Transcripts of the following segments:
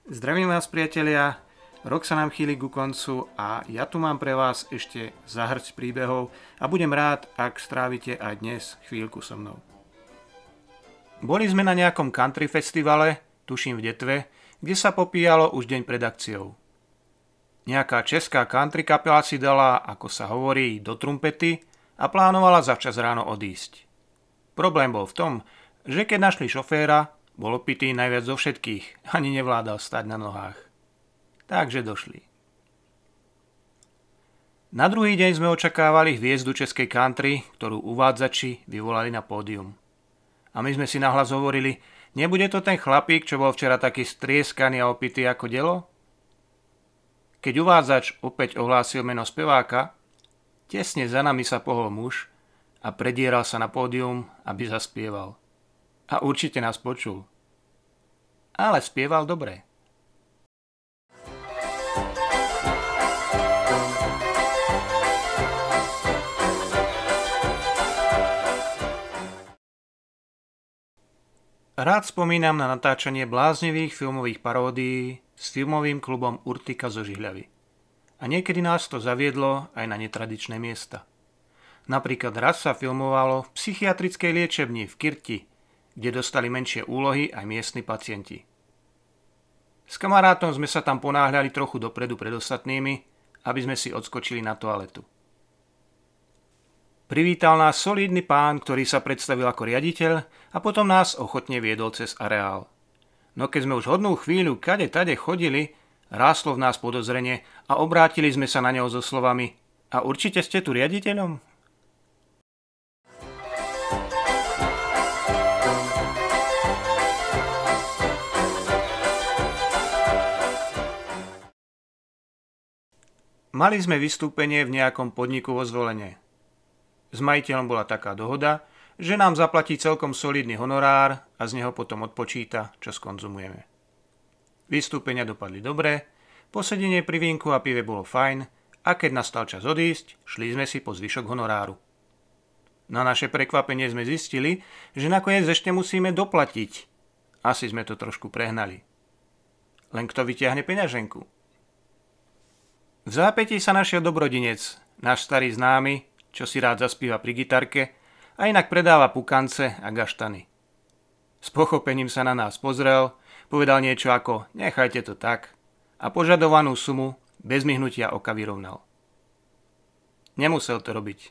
Zdravím vás, priatelia, rok sa nám chýli ku koncu a ja tu mám pre vás ešte zahrť príbehov a budem rád, ak strávite aj dnes chvíľku so mnou. Boli sme na nejakom country festivale, tuším v Detve, kde sa popíjalo už deň pred akciou. Nejaká česká country kapela si dala, ako sa hovorí, do trumpety a plánovala zavčas ráno odísť. Problém bol v tom, že keď našli šoféra, bol opitý najviac zo všetkých, ani nevládal stať na nohách. Takže došli. Na druhý deň sme očakávali hviezdu českej country, ktorú uvádzači vyvolali na pódium. A my sme si nahlas hovorili, nebude to ten chlapík, čo bol včera taký strieskaný a opitý ako delo? Keď uvádzač opäť ohlásil meno speváka, tesne za nami sa pohol muž a predieral sa na pódium, aby zaspieval. A určite nás počul. Ale spieval dobre. Rád spomínam na natáčanie bláznivých filmových paródií s filmovým klubom Urtika zo Žihľavy. A niekedy nás to zaviedlo aj na netradičné miesta. Napríklad raz sa filmovalo v psychiatrickej liečebni v Kirti, kde dostali menšie úlohy aj miestni pacienti. S kamarátom sme sa tam ponáhľali trochu dopredu pred ostatnými, aby sme si odskočili na toaletu. Privítal nás solídny pán, ktorý sa predstavil ako riaditeľ a potom nás ochotne viedol cez areál. No keď sme už hodnú chvíľu kade-tade chodili, ráslo v nás podozrenie a obrátili sme sa na neho so slovami: A určite ste tu riaditeľom? Mali sme vystúpenie v nejakom podniku vo Zvolene. S majiteľom bola taká dohoda, že nám zaplatí celkom solidný honorár a z neho potom odpočíta, čo skonzumujeme. Vystúpenia dopadli dobre, posedenie pri vínku a pive bolo fajn a keď nastal čas odísť, šli sme si po zvyšok honoráru. Na naše prekvapenie sme zistili, že nakoniec ešte musíme doplatiť. Asi sme to trošku prehnali. Len kto vyťahne peňaženku? V zápätí sa našiel dobrodinec, náš starý známy, čo si rád zaspíva pri gitarke a inak predáva pukance a gaštany. S pochopením sa na nás pozrel, povedal niečo ako nechajte to tak a požadovanú sumu bez myhnutia oka vyrovnal. Nemusel to robiť,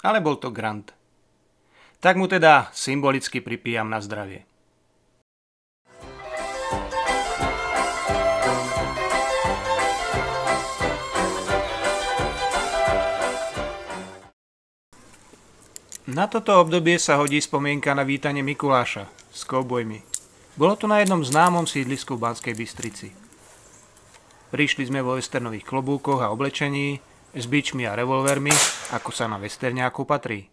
ale bol to grant. Tak mu teda symbolicky pripíjam na zdravie. Na toto obdobie sa hodí spomienka na vítanie Mikuláša s koubojmi. Bolo to na jednom známom sídlisku v Banskej Bystrici. Prišli sme vo westernových klobúkoch a oblečení, s bičmi a revolvermi, ako sa na westerňáku patrí.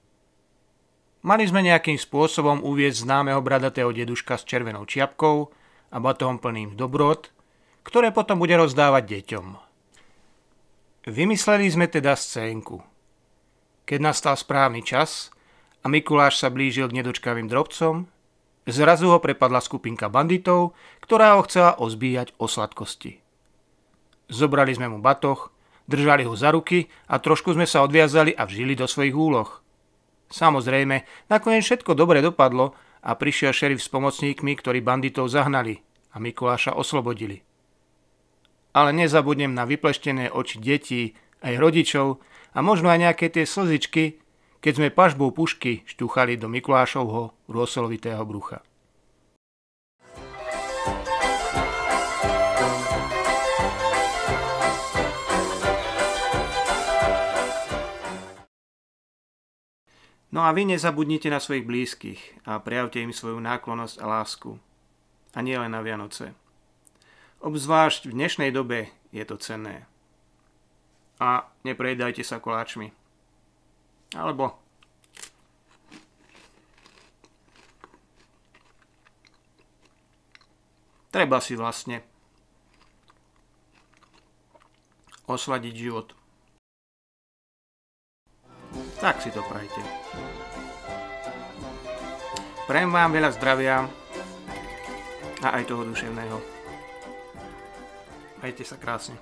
Mali sme nejakým spôsobom uviesť známeho bradatého deduška s červenou čiapkou a batohom plným dobrot, ktoré potom bude rozdávať deťom. Vymysleli sme teda scénku. Keď nastal správny čas a Mikuláš sa blížil k nedočkavým drobcom, zrazu ho prepadla skupinka banditov, ktorá ho chcela ozbíjať o sladkosti. Zobrali sme mu batoh, držali ho za ruky a trošku sme sa odviazali a vžili do svojich úloh. Samozrejme, nakoniec všetko dobre dopadlo a prišiel šerif s pomocníkmi, ktorí banditov zahnali a Mikuláša oslobodili. Ale nezabudnem na vypleštené oči detí, aj rodičov a možno aj nejaké tie slzičky, keď sme pažbou pušky šťuchali do Mikulášovho rôsolovitého brucha. No a vy nezabudnite na svojich blízkych a prejavte im svoju náklonnosť a lásku. A nie len na Vianoce. Obzvlášť v dnešnej dobe je to cenné. A neprejedajte sa koláčmi. Alebo treba si vlastne osladiť život. Tak si to prajte. Prajem vám veľa zdravia a aj toho duševného. Majte sa krásne.